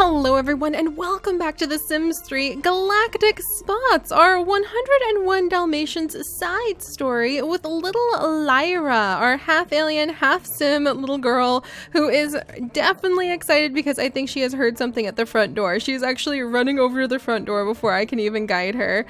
Hello everyone and welcome back to The Sims 3 Galactic Spots, our 101 Dalmatians side story with little Lyra, our half-alien, half-sim little girl who is definitely excited because I think she has heard something at the front door. She's actually running over to the front door before I can even guide her.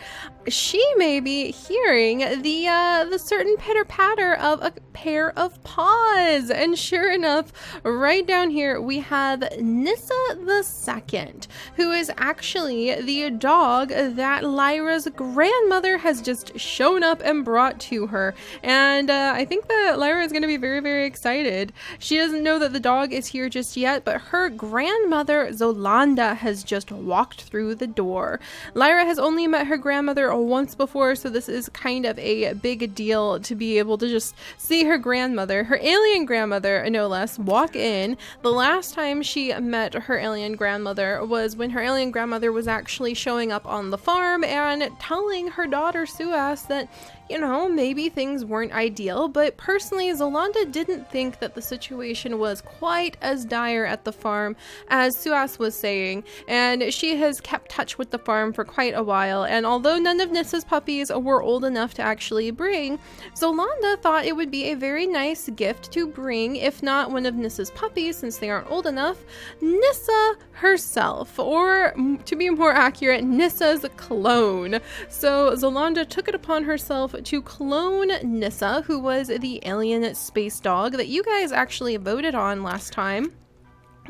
She may be hearing the certain pitter-patter of a pair of paws, and sure enough, right down here we have Nissa the Second, who is actually the dog that Lyra's grandmother has just shown up and brought to her. And I think that Lyra is going to be very, very excited. She doesn't know that the dog is here just yet, but her grandmother Zolanda has just walked through the door. Lyra has only met her grandmother once before, so this is kind of a big deal to be able to just see her grandmother, her alien grandmother, no less, walk in. The last time she met her alien grandmother was when her alien grandmother was actually showing up on the farm and telling her daughter Suas that, you know, maybe things weren't ideal, but personally Zolanda didn't think that the situation was quite as dire at the farm as Suas was saying, and she has kept touch with the farm for quite a while, and although none of Nissa's puppies were old enough to actually bring, Zolanda thought it would be a very nice gift to bring, if not one of Nissa's puppies since they aren't old enough, Nissa herself, or to be more accurate, Nissa's clone. So Zolanda took it upon herself to clone Nissa, who was the alien space dog that you guys actually voted on last time,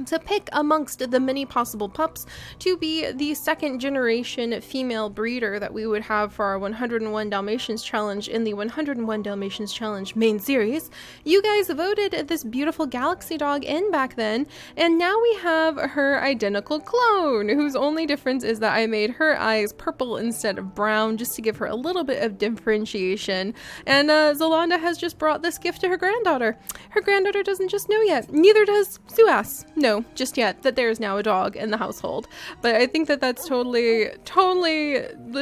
to pick amongst the many possible pups to be the second generation female breeder that we would have for our 101 Dalmatians challenge in the 101 Dalmatians challenge main series. You guys voted this beautiful galaxy dog in back then, and now we have her identical clone, whose only difference is that I made her eyes purple instead of brown just to give her a little bit of differentiation. And Zolanda has just brought this gift to her granddaughter. Her granddaughter doesn't just know yet, neither does Suas. No, just yet, that there is now a dog in the household. But I think that that's totally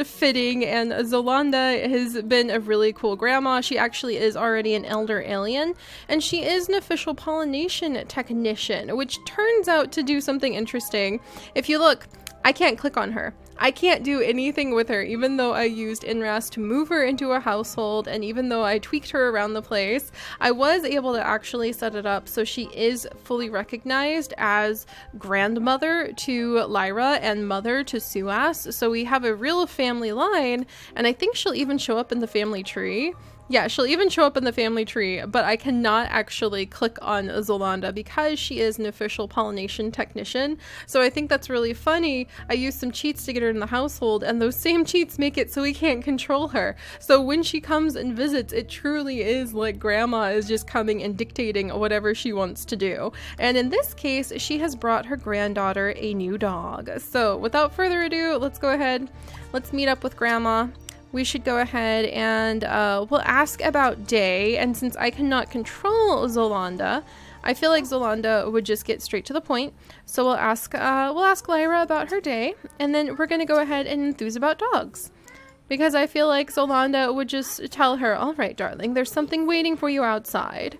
fitting, and Zolanda has been a really cool grandma. She actually is already an elder alien, and she is an official pollination technician, which turns out to do something interesting. If you look, I can't click on her. I can't do anything with her, even though I used NRAS to move her into a household, and even though I tweaked her around the place, I was able to actually set it up so she is fully recognized as grandmother to Lyra and mother to Suas. So we have a real family line, and I think she'll even show up in the family tree. Yeah, she'll even show up in the family tree, but I cannot actually click on Zolanda because she is an official pollination technician. So I think that's really funny. I used some cheats to get her in the household, and those same cheats make it so we can't control her. So when she comes and visits, it truly is like grandma is just coming and dictating whatever she wants to do. And in this case, she has brought her granddaughter a new dog. So without further ado, let's go ahead. Let's meet up with grandma. We should go ahead and we'll ask about day, and since I cannot control Zolanda, I feel like Zolanda would just get straight to the point. So we'll ask Lyra about her day, and then we're gonna go ahead and enthuse about dogs, because I feel like Zolanda would just tell her, "All right, darling, there's something waiting for you outside."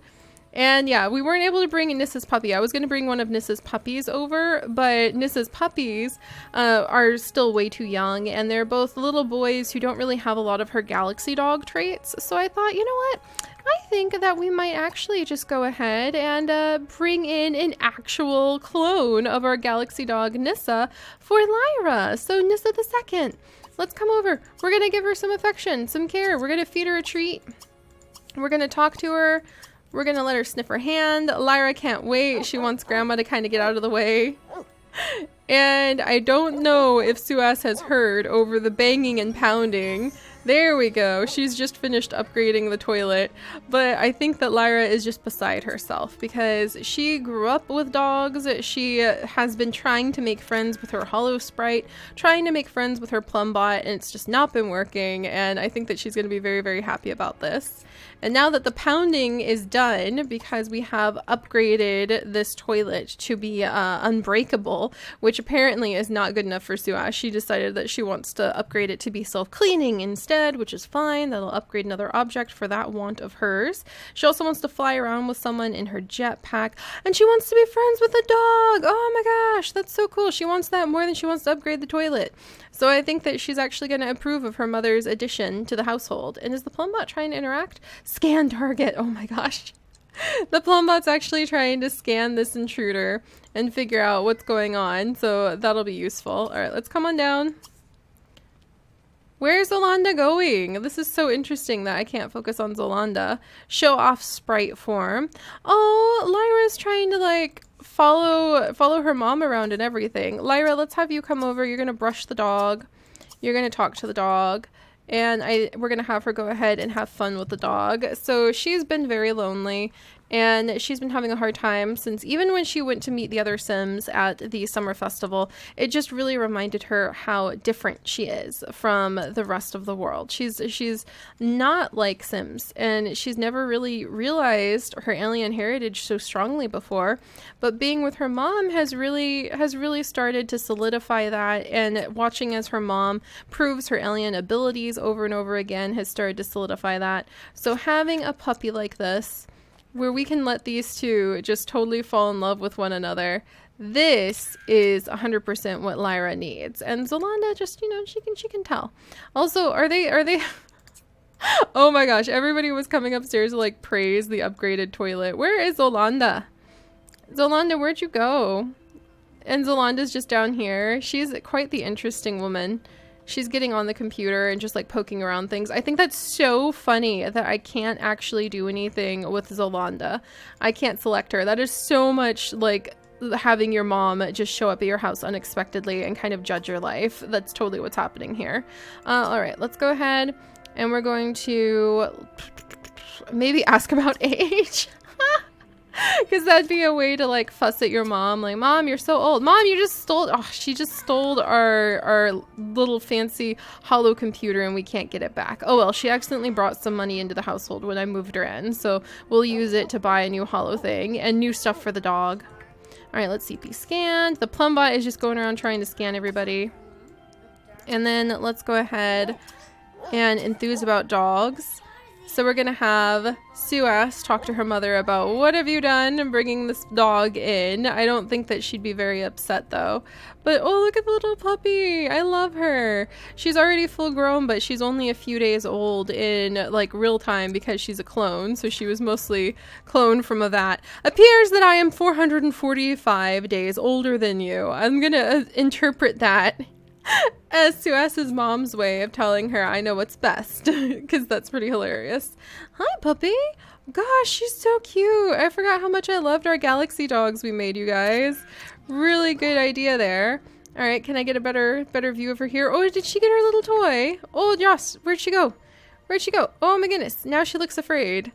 And yeah, we weren't able to bring Nissa's puppy. I was going to bring one of Nissa's puppies over, but Nissa's puppies are still way too young, and they're both little boys who don't really have a lot of her galaxy dog traits. So I thought, you know what? I think that we might actually just go ahead and bring in an actual clone of our galaxy dog Nissa for Lyra. So Nissa the Second, let's come over. We're going to give her some affection, some care. We're going to feed her a treat. We're going to talk to her. We're gonna let her sniff her hand. Lyra can't wait. She wants grandma to kind of get out of the way. And I don't know if Suas has heard over the banging and pounding. There we go. She's just finished upgrading the toilet. But I think that Lyra is just beside herself because she grew up with dogs. She has been trying to make friends with her Hollow Sprite, trying to make friends with her Plumbot, and it's just not been working. And I think that she's going to be very, very happy about this. And now that the pounding is done, because we have upgraded this toilet to be unbreakable, which apparently is not good enough for Suas, she decided that she wants to upgrade it to be self-cleaning instead. instead, which is fine. That'll upgrade another object for that want of hers. She also wants to fly around with someone in her jetpack, and she wants to be friends with a dog. Oh my gosh, that's so cool. She wants that more than she wants to upgrade the toilet. So I think that she's actually going to approve of her mother's addition to the household. And is the Plumbot trying to interact? Scan target. Oh my gosh. The Plumbot's actually trying to scan this intruder and figure out what's going on, so that'll be useful. Alright, let's come on down. Where's Zolanda going? This is so interesting that I can't focus on Zolanda. Show off sprite form. Oh, Lyra's trying to like follow her mom around and everything. Lyra, let's have you come over. You're gonna brush the dog. You're gonna talk to the dog. And we're going to have her go ahead and have fun with the dog. So she's been very lonely, and she's been having a hard time since even when she went to meet the other Sims at the summer festival, it just really reminded her how different she is from the rest of the world. She's not like Sims, and she's never really realized her alien heritage so strongly before, but being with her mom has really started to solidify that, and watching as her mom proves her alien abilities over and over again has started to solidify that. So having a puppy like this, where we can let these two just totally fall in love with one another, this is 100% what Lyra needs. And Zolanda just, she can tell. Also, are they oh my gosh, everybody was coming upstairs to like praise the upgraded toilet. Where is Zolanda? Zolanda, where'd you go? And Zolanda's just down here. She's quite the interesting woman. She's getting on the computer and just like poking around things. I think that's so funny that I can't actually do anything with Zolanda. I can't select her. That is so much like having your mom just show up at your house unexpectedly and kind of judge your life. That's totally what's happening here. All right, let's go ahead and we're going to maybe ask about age. Because that'd be a way to like fuss at your mom, like, Mom, you're so old. Mom, you just stole, she just stole our little fancy hollow computer and we can't get it back. Oh well, she accidentally brought some money into the household when I moved her in, so we'll use it to buy a new hollow thing and new stuff for the dog. Alright, let's CP scan. The Plumbot is just going around trying to scan everybody. And then let's go ahead and enthuse about dogs. So we're going to have Suas talk to her mother about what have you done in bringing this dog in. I don't think that she'd be very upset though. But oh, look at the little puppy. I love her. She's already full grown, but she's only a few days old in like real time because she's a clone. So she was mostly cloned from a vat. Appears that I am 445 days older than you. I'm going to interpret that as Suas's mom's way of telling her I know what's best, because that's pretty hilarious. Hi, puppy. Gosh, she's so cute. I forgot how much I loved our galaxy dogs we made, you guys. Really good idea there. All right, can I get a better view of her here? Oh, did she get her little toy? Oh, Joss, where'd she go? Where'd she go? Oh my goodness, now she looks afraid.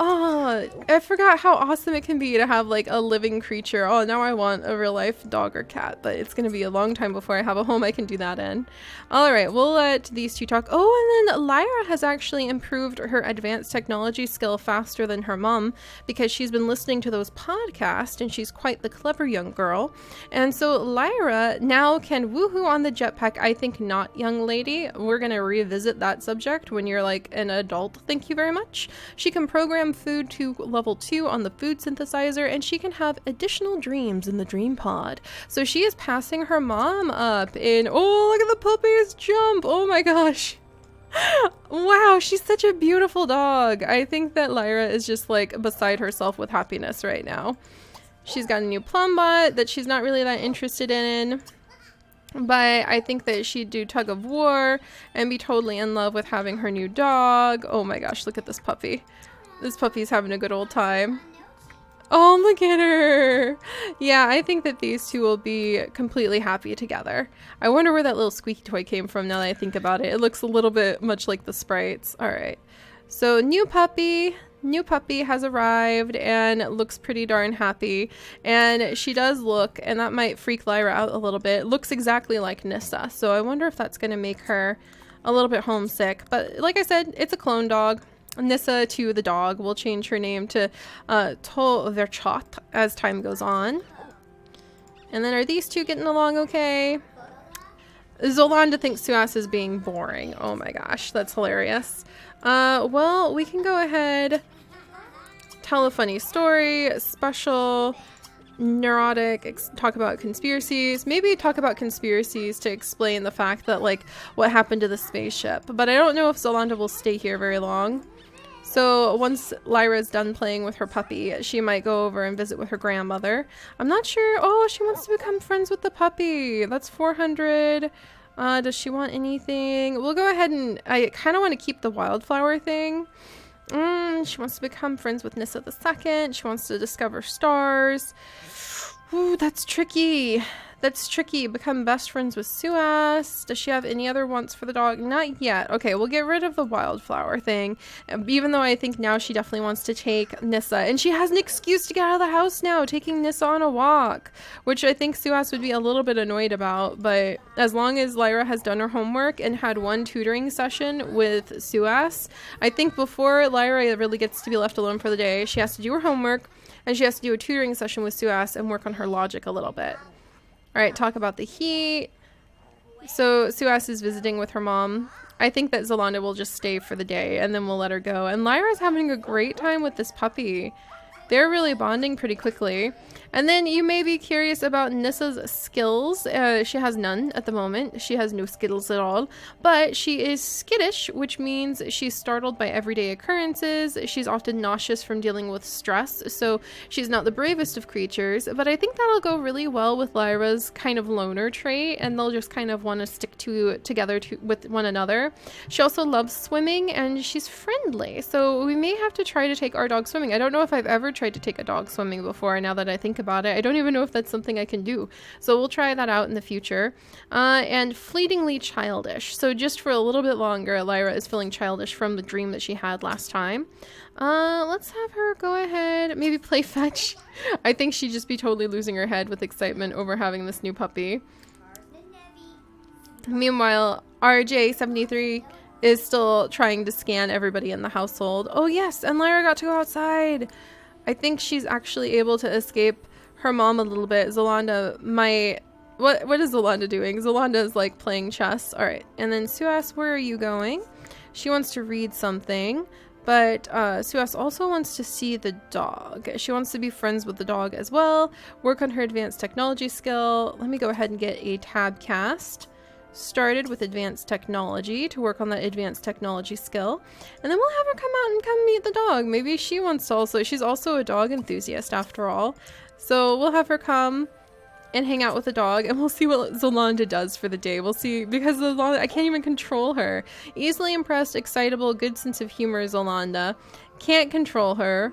Oh, I forgot how awesome it can be to have like a living creature. Oh, now I want a real life dog or cat, but it's going to be a long time before I have a home I can do that in. All right, we'll let these two talk. Oh, and then Lyra has actually improved her advanced technology skill faster than her mom because she's been listening to those podcasts and she's quite the clever young girl. And so Lyra now can woohoo on the jetpack. I think not, young lady. We're going to revisit that subject when you're like an adult. Thank you very much. She can program food to level 2 on the food synthesizer, and she can have additional dreams in the dream pod. So she is passing her mom up in, oh, look at the puppies jump. Oh my gosh. Wow, she's such a beautiful dog. I think that Lyra is just like beside herself with happiness right now. She's got a new Plumbot that she's not really that interested in. But I think that she'd do tug of war and be totally in love with having her new dog. Oh my gosh, look at this puppy. This puppy's having a good old time. Oh, look at her. Yeah, I think that these two will be completely happy together. I wonder where that little squeaky toy came from now that I think about it. It looks a little bit much like the sprites. All right. So new puppy has arrived and looks pretty darn happy. And she does look, and that might freak Lyra out a little bit, looks exactly like Nissa. So I wonder if that's going to make her a little bit homesick. But like I said, it's a clone dog. Nissa to the dog will change her name to Tol Verchot as time goes on. And then are these two getting along okay? Zolanda thinks Suas is being boring. Oh my gosh, that's hilarious. Well, we can go ahead, tell a funny story, special, neurotic, talk about conspiracies, maybe talk about conspiracies to explain the fact that, like, what happened to the spaceship. But I don't know if Zolanda will stay here very long. So once Lyra's done playing with her puppy, she might go over and visit with her grandmother. I'm not sure. Oh, she wants to become friends with the puppy. That's 400. Does she want anything? We'll go ahead and... I kind of want to keep the wildflower thing. She wants to become friends with Nissa the Second. She wants to discover stars. Ooh, that's tricky. That's tricky. Become best friends with Suas. Does she have any other wants for the dog? Not yet. Okay, we'll get rid of the wildflower thing. Even though I think now she definitely wants to take Nissa. And she has an excuse to get out of the house now, taking Nissa on a walk. Which I think Suas would be a little bit annoyed about. But as long as Lyra has done her homework and had one tutoring session with Suas, I think before Lyra really gets to be left alone for the day, she has to do her homework. And she has to do a tutoring session with Suas and work on her logic a little bit. Alright, talk about the heat. So Suas is visiting with her mom. I think that Zolanda will just stay for the day and then we'll let her go. And Lyra's having a great time with this puppy. They're really bonding pretty quickly. And then you may be curious about Nissa's skills. She has none at the moment. She has no skills at all. But she is skittish, which means she's startled by everyday occurrences. She's often nauseous from dealing with stress. So she's not the bravest of creatures. But I think that'll go really well with Lyra's kind of loner trait. And they'll just kind of want to stick together with one another. She also loves swimming and she's friendly. So we may have to try to take our dog swimming. I don't know if I've ever tried to take a dog swimming before, now that I think about it. I don't even know if that's something I can do. So we'll try that out in the future. And fleetingly childish. So just for a little bit longer, Lyra is feeling childish from the dream that she had last time. Let's have her go ahead, maybe play fetch. I think she'd just be totally losing her head with excitement over having this new puppy. Meanwhile, RJ73 is still trying to scan everybody in the household. Oh yes, and Lyra got to go outside. I think she's actually able to escape her mom a little bit. Zolanda might... What is Zolanda doing? Zolanda is like playing chess. Alright, and then Suas, where are you going? She wants to read something, but Suas also wants to see the dog. She wants to be friends with the dog as well, work on her advanced technology skill. Let me go ahead and get a tab cast started with advanced technology to work on that advanced technology skill, and then we'll have her come out and come meet the dog. Maybe she wants to also... She's also a dog enthusiast after all, so we'll have her come and hang out with the dog, and we'll see what Zolanda does for the day. We'll see, because Zolanda, I can't even control her. Easily impressed, excitable, good sense of humor, Zolanda. Can't control her.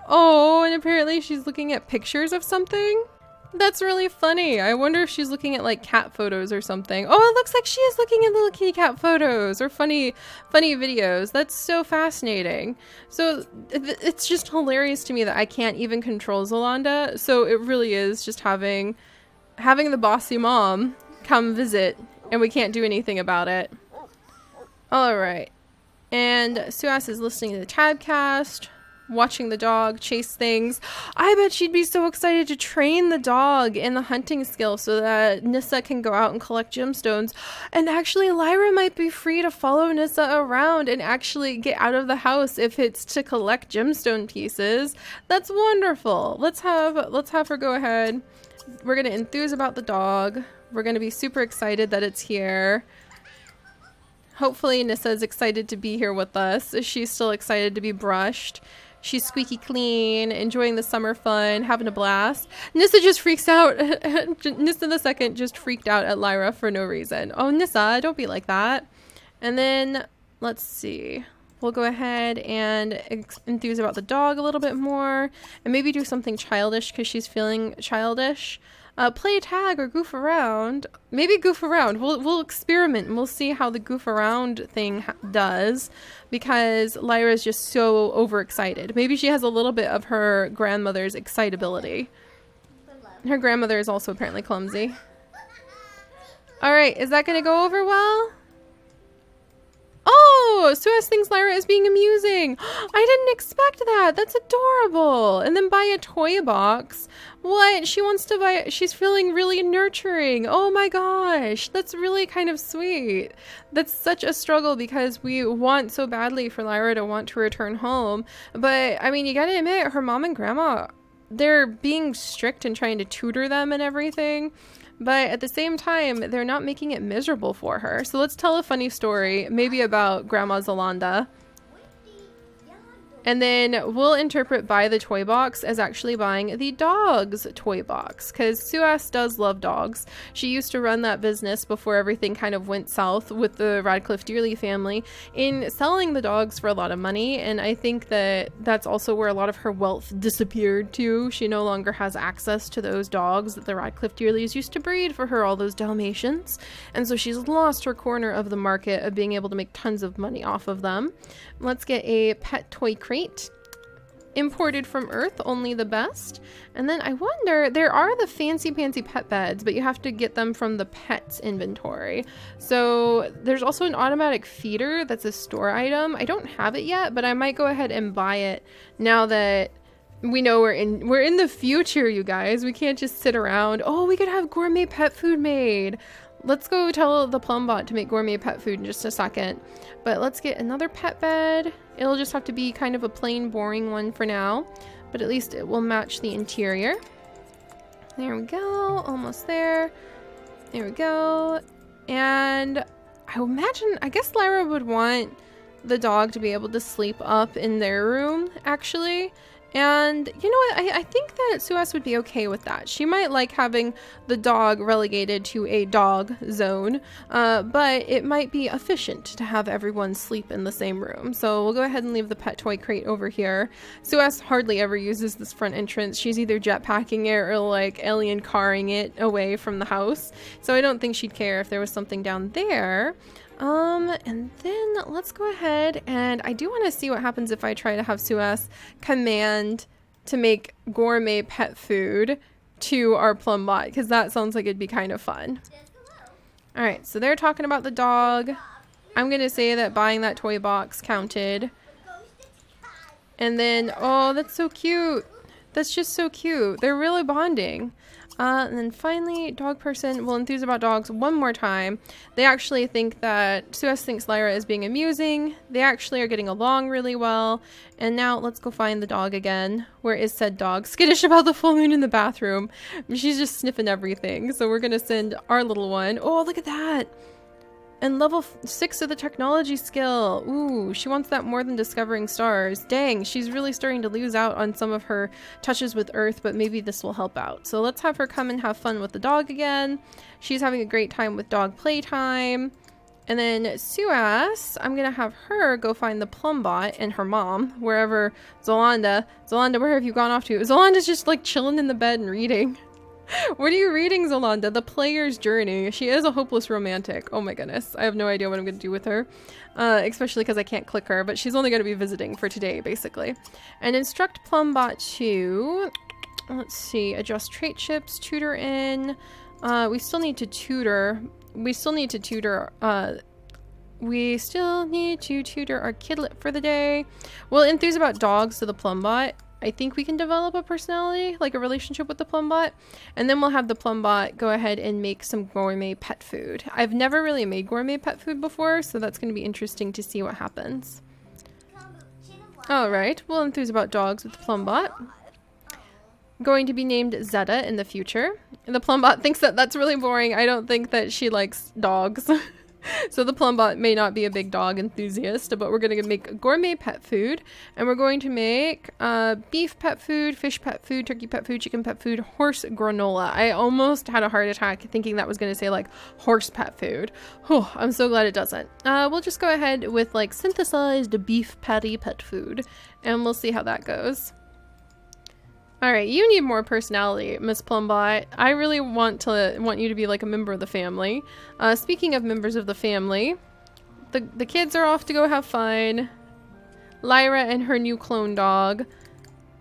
Oh, and apparently she's looking at pictures of something. That's really funny. I wonder if she's looking at like cat photos or something. Oh, it looks like she is looking at little kitty cat photos or funny videos. That's so fascinating. So it's just hilarious to me that I can't even control Zolanda. So it really is just having the bossy mom come visit and we can't do anything about it. All right. And Suas is listening to the tabcast, watching the dog chase things. I bet she'd be so excited to train the dog in the hunting skill so that Nissa can go out and collect gemstones. And actually, Lyra might be free to follow Nissa around and actually get out of the house if it's to collect gemstone pieces. That's wonderful. Let's have her go ahead. We're going to enthuse about the dog. We're going to be super excited that it's here. Hopefully Nissa is excited to be here with us. She's still excited to be brushed. She's squeaky clean, enjoying the summer fun, having a blast. Nissa just freaks out. Nissa the Second just freaked out at Lyra for no reason. Oh, Nissa, don't be like that. And then, let's see. We'll go ahead and enthuse about the dog a little bit more. And maybe do something childish because she's feeling childish. Play tag or goof around. Maybe goof around. We'll experiment and we'll see how the goof around thing does, because Lyra is just so overexcited. Maybe she has a little bit of her grandmother's excitability. Her grandmother is also apparently clumsy. Alright, is that going to go over well? Oh, Suas thinks Lyra is being amusing. I didn't expect that. That's adorable. And then buy a toy box. What? She wants to buy, she's feeling really nurturing. Oh my gosh. That's really kind of sweet. That's such a struggle because we want so badly for Lyra to want to return home. But I mean, you gotta admit, her mom and grandma, they're being strict and trying to tutor them and everything. But at the same time, they're not making it miserable for her. So let's tell a funny story, maybe about Grandma Zolanda. And then we'll interpret buy the toy box as actually buying the dog's toy box, because Suas does love dogs. She used to run that business before everything kind of went south with the Radcliffe-Dearly family in selling the dogs for a lot of money, and I think that that's also where a lot of her wealth disappeared to. She no longer has access to those dogs that the Radcliffe-Dearlys used to breed for her, all those Dalmatians, and so she's lost her corner of the market of being able to make tons of money off of them. Let's get a pet toy crate. Imported from Earth, only the best. And then I wonder, there are the fancy pet beds, but you have to get them from the pets inventory. So there's also an automatic feeder that's a store item. I don't have it yet, but I might go ahead and buy it now that we know we're in the future, you guys. We can't just sit around. Oh, we could have gourmet pet food made. Let's go tell the Plumbot to make gourmet pet food in just a second. But let's get another pet bed. It'll just have to be kind of a plain, boring one for now. But at least it will match the interior. There we go. Almost there. There we go. And I imagine, I guess Lyra would want the dog to be able to sleep up in their room, actually. And you know what, I think that Suas would be okay with that. She might like having the dog relegated to a dog zone, but it might be efficient to have everyone sleep in the same room. So we'll go ahead and leave the pet toy crate over here. Suas hardly ever uses this front entrance. She's either jetpacking it or like alien carring it away from the house. So I don't think she'd care if there was something down there. And then let's go ahead, and I do want to see what happens if I try to have Suas command to make gourmet pet food to our Plumbot, because that sounds like it'd be kind of fun. Alright, so they're talking about the dog. I'm going to say that buying that toy box counted. And then, oh, that's so cute. That's just so cute. They're really bonding. And then finally, dog person will enthuse about dogs one more time. They actually think that Suas thinks Lyra is being amusing. They actually are getting along really well. And now let's go find the dog again. Where is said dog? Skittish about the full moon in the bathroom. She's just sniffing everything. So we're going to send our little one. Oh, look at that. And level 6 of the technology skill. Ooh, she wants that more than discovering stars. Dang, she's really starting to lose out on some of her touches with Earth, but maybe this will help out. So let's have her come and have fun with the dog again. She's having a great time with dog playtime. And then Suas, I'm going to have her go find the Plumbot and her mom, wherever Zolanda, where have you gone off to? Zolanda's just like chilling in the bed and reading. What are you reading, Zolanda? The Player's Journey. She is a hopeless romantic. Oh my goodness. I have no idea what I'm going to do with her. Especially because I can't click her, but she's only going to be visiting for today, basically. And instruct Plumbot to, let's see, adjust trait chips, tutor in. We still need to tutor. We still need to tutor our kidlet for the day. We'll enthuse about dogs to the Plumbot. I think we can develop a personality, like a relationship with the Plumbot, and then we'll have the Plumbot go ahead and make some gourmet pet food. I've never really made gourmet pet food before, so that's going to be interesting to see what happens. Alright, we'll enthuse about dogs with the Plumbot. Going to be named Zeta in the future. And the Plumbot thinks that that's really boring. I don't think that she likes dogs. So the Plumbot may not be a big dog enthusiast, but we're going to make gourmet pet food. And we're going to make beef pet food, fish pet food, turkey pet food, chicken pet food, horse granola. I almost had a heart attack thinking that was going to say like horse pet food. Whew, I'm so glad it doesn't. We'll just go ahead with like synthesized beef patty pet food, and we'll see how that goes. Alright, you need more personality, Miss Plumbot. I really want you to be like a member of the family. Speaking of members of the family, the kids are off to go have fun. Lyra and her new clone dog.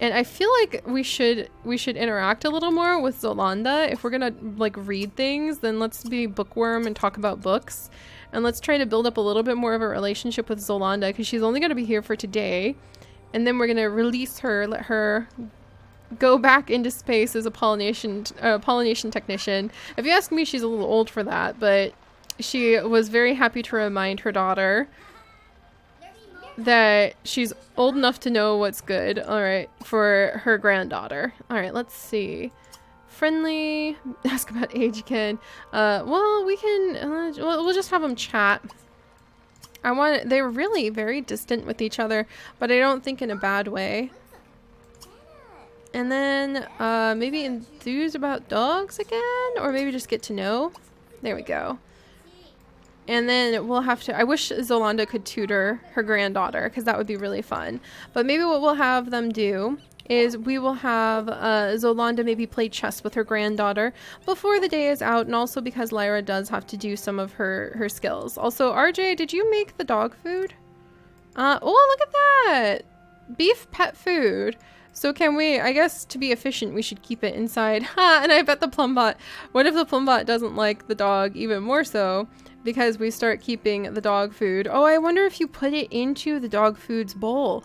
And I feel like we should interact a little more with Zolanda. If we're gonna like read things, then let's be bookworm and talk about books. And let's try to build up a little bit more of a relationship with Zolanda, because she's only gonna be here for today. And then we're gonna release her, let her go back into space as a pollination technician. If you ask me, she's a little old for that, but she was very happy to remind her daughter that she's old enough to know what's good. All right, for her granddaughter. All right, let's see. Friendly, ask about age again. Well, we can, we'll just have them chat. They're really very distant with each other, but I don't think in a bad way. And then, maybe enthuse about dogs again, or maybe just get to know. There we go. And then we'll have to, I wish Zolanda could tutor her granddaughter, because that would be really fun. But maybe what we'll have them do is we will have Zolanda maybe play chess with her granddaughter before the day is out, and also because Lyra does have to do some of her skills. Also, RJ, did you make the dog food? Oh, look at that! Beef pet food. So can we, I guess to be efficient, we should keep it inside. Ha! And I bet the Plumbot, what if the Plumbot doesn't like the dog even more so? Because we start keeping the dog food. Oh, I wonder if you put it into the dog food's bowl.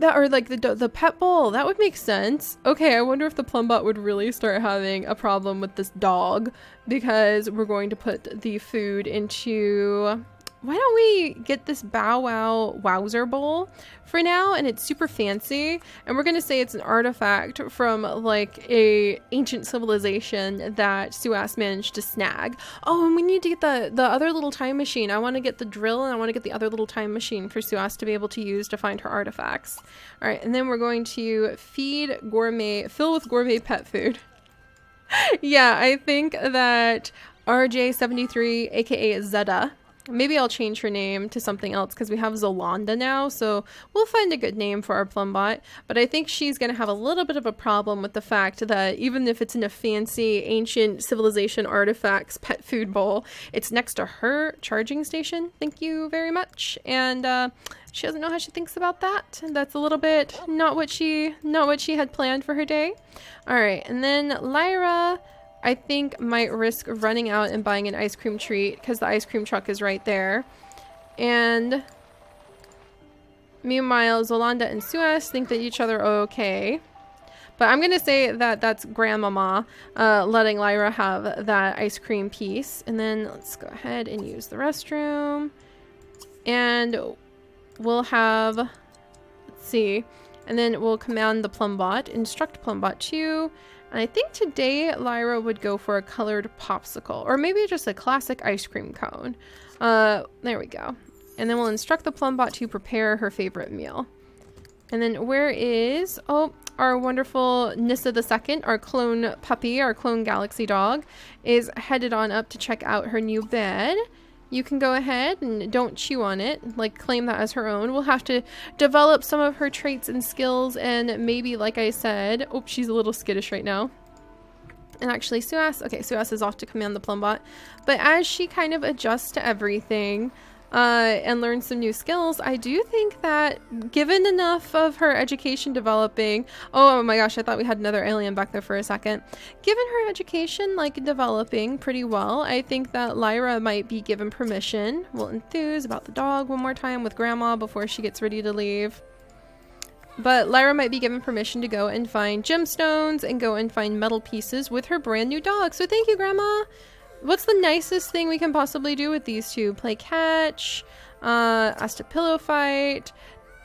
Or like the pet bowl. That would make sense. Okay, I wonder if the Plumbot would really start having a problem with this dog. Because we're going to put the food into... Why don't we get this Bow Wow Wowzer bowl for now, and it's super fancy, and we're gonna say it's an artifact from like a ancient civilization that Suas managed to snag. Oh, and we need to get the other little time machine. I want to get the drill, and I want to get the other little time machine for Suas to be able to use to find her artifacts. All right, and then we're going to fill with gourmet pet food. Yeah, I think that RJ73, aka Zeta. Maybe I'll change her name to something else because we have Zolanda now, so we'll find a good name for our Plumbot. But I think she's going to have a little bit of a problem with the fact that even if it's in a fancy ancient civilization artifacts pet food bowl, it's next to her charging station. Thank you very much. And she doesn't know how she thinks about that. That's a little bit not what she had planned for her day. All right, and then Lyra, I think, might risk running out and buying an ice cream treat because the ice cream truck is right there. And meanwhile, Zolanda and Suas think that each other are okay. But I'm going to say that that's Grandmama letting Lyra have that ice cream piece. And then let's go ahead and use the restroom. And we'll have, let's see, and then we'll command the Plumbot, instruct Plumbot 2. And I think today Lyra would go for a colored popsicle, or maybe just a classic ice cream cone. There we go. And then we'll instruct the Plumbot to prepare her favorite meal. And then where is, oh, our wonderful Nissa II, our clone puppy, our clone galaxy dog, is headed on up to check out her new bed. You can go ahead and don't chew on it, like claim that as her own. We'll have to develop some of her traits and skills, and maybe, like I said, oh, she's a little skittish right now. And actually Suas, okay, Suas is off to command the Plumbot. But as she kind of adjusts to everything and learns some new skills, I do think that given enough of her education developing, oh my gosh, I thought we had another alien back there for a second. Given her education like developing pretty well, I think that Lyra might be given permission. We'll enthuse about the dog one more time with Grandma before she gets ready to leave. But Lyra might be given permission to go and find gemstones and go and find metal pieces with her brand new dog. So thank you, Grandma. What's the nicest thing we can possibly do with these two? Play catch, ask to pillow fight,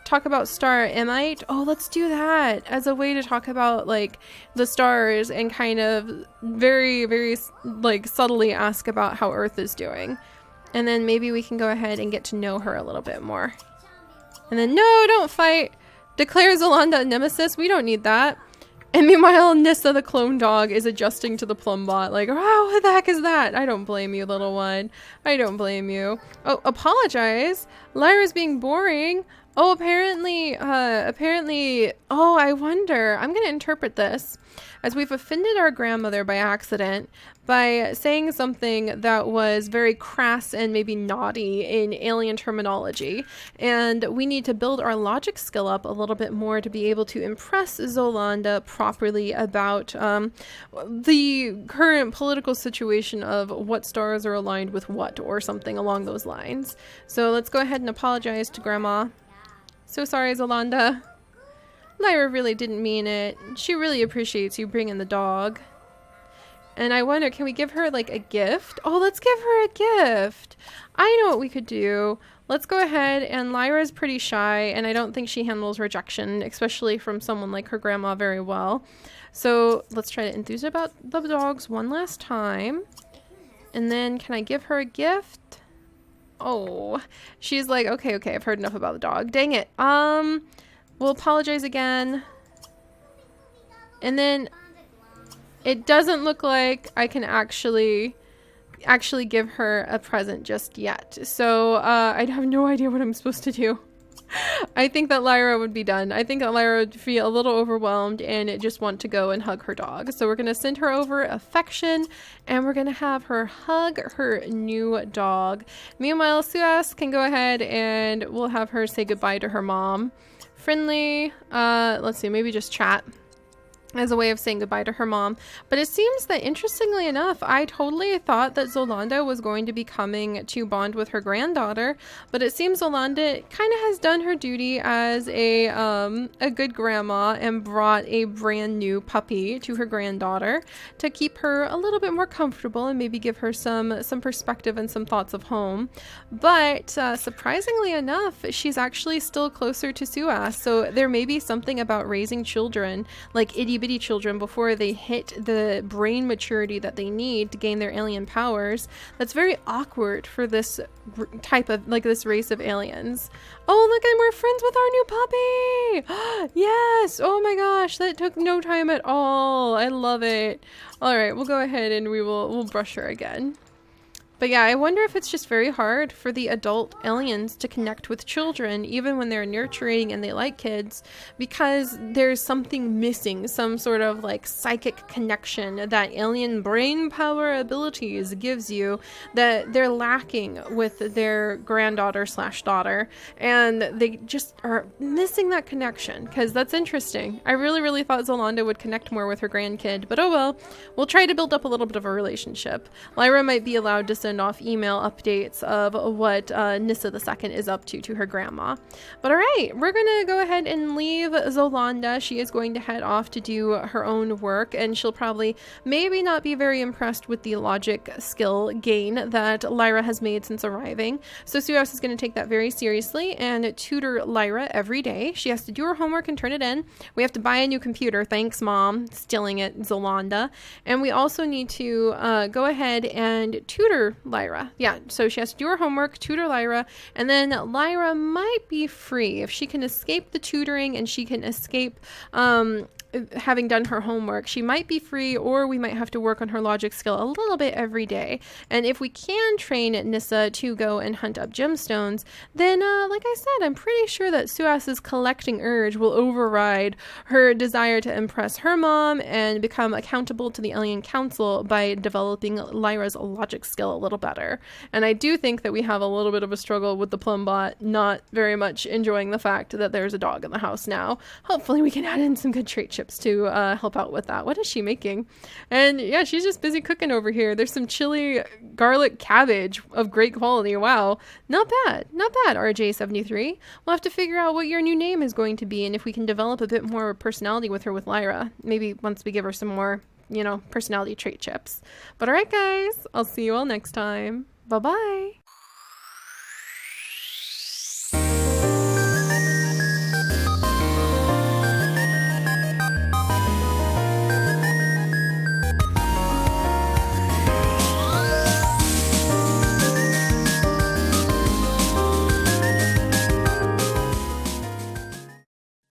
talk about star emite. Oh, let's do that as a way to talk about like the stars and kind of very, very like subtly ask about how Earth is doing. And then maybe we can go ahead and get to know her a little bit more. And then no, don't fight. Declare Zolanda a nemesis. We don't need that. And meanwhile, Nissa, the clone dog, is adjusting to the Plumbot. Like, oh, what the heck is that? I don't blame you, little one. I don't blame you. Oh, apologize. Lyra's being boring. Oh, apparently, oh, I wonder. I'm going to interpret this as we've offended our grandmother by accident by saying something that was very crass and maybe naughty in alien terminology. And we need to build our logic skill up a little bit more to be able to impress Zolanda properly about the current political situation of what stars are aligned with what, or something along those lines. So let's go ahead and apologize to Grandma. So sorry, Zolanda. Lyra really didn't mean it. She really appreciates you bringing the dog. And I wonder, can we give her like a gift? Oh, let's give her a gift. I know what we could do. Let's go ahead, and Lyra's pretty shy, and I don't think she handles rejection, especially from someone like her grandma, very well. So let's try to enthuse her about the dogs one last time. And then can I give her a gift? Oh, she's like, okay, I've heard enough about the dog. Dang it. We'll apologize again. And then it doesn't look like I can actually give her a present just yet. So I have no idea what I'm supposed to do. I think that Lyra would be done. I think that Lyra would feel a little overwhelmed and just want to go and hug her dog. So we're going to send her over affection, and we're going to have her hug her new dog. Meanwhile, Suas can go ahead and we'll have her say goodbye to her mom. Friendly, let's see, maybe just chat as a way of saying goodbye to her mom. But it seems that, interestingly enough, I totally thought that Zolanda was going to be coming to bond with her granddaughter, but it seems Zolanda kind of has done her duty as a good grandma and brought a brand new puppy to her granddaughter to keep her a little bit more comfortable and maybe give her some perspective and some thoughts of home. But surprisingly enough, she's actually still closer to Suas, so there may be something about raising children, like itty-bitty children, before they hit the brain maturity that they need to gain their alien powers. That's very awkward for this type of, like, this race of aliens. Oh, look, and we're friends with our new puppy! Yes! Oh my gosh, that took no time at all. I love it. All right, we'll go ahead and we'll brush her again. But yeah, I wonder if it's just very hard for the adult aliens to connect with children, even when they're nurturing and they like kids, because there's something missing, some sort of like psychic connection that alien brain power abilities gives you that they're lacking with their granddaughter / daughter, and they just are missing that connection. Because that's interesting. I really thought Zolanda would connect more with her grandkid, but oh well. We'll try to build up a little bit of a relationship. Lyra might be allowed to send off email updates of what Nissa II is up to her grandma. But all right, we're gonna go ahead and leave Zolanda. She is going to head off to do her own work, and she'll probably maybe not be very impressed with the logic skill gain that Lyra has made since arriving. So Suas is going to take that very seriously and tutor Lyra every day. She has to do her homework and turn it in. We have to buy a new computer. Thanks, Mom. Stealing it, Zolanda. And we also need to go ahead and tutor Lyra. Yeah, so she has to do her homework, tutor Lyra, and then Lyra might be free if she can escape the tutoring and she can escape having done her homework. She might be free, or we might have to work on her logic skill a little bit every day. And if we can train Nissa to go and hunt up gemstones, then like I said, I'm pretty sure that Suas's collecting urge will override her desire to impress her mom and become accountable to the Alien Council by developing Lyra's logic skill a little better. And I do think that we have a little bit of a struggle with the Plumbot not very much enjoying the fact that there's a dog in the house now. Hopefully we can add in some good trait chips to help out with that. What is she making? And yeah, she's just busy cooking over here. There's some chili garlic cabbage of great quality. Wow. Not bad, RJ73. We'll have to figure out what your new name is going to be and if we can develop a bit more personality with her with Lyra. Maybe once we give her some more, personality trait chips. But all right, guys, I'll see you all next time. Bye-bye.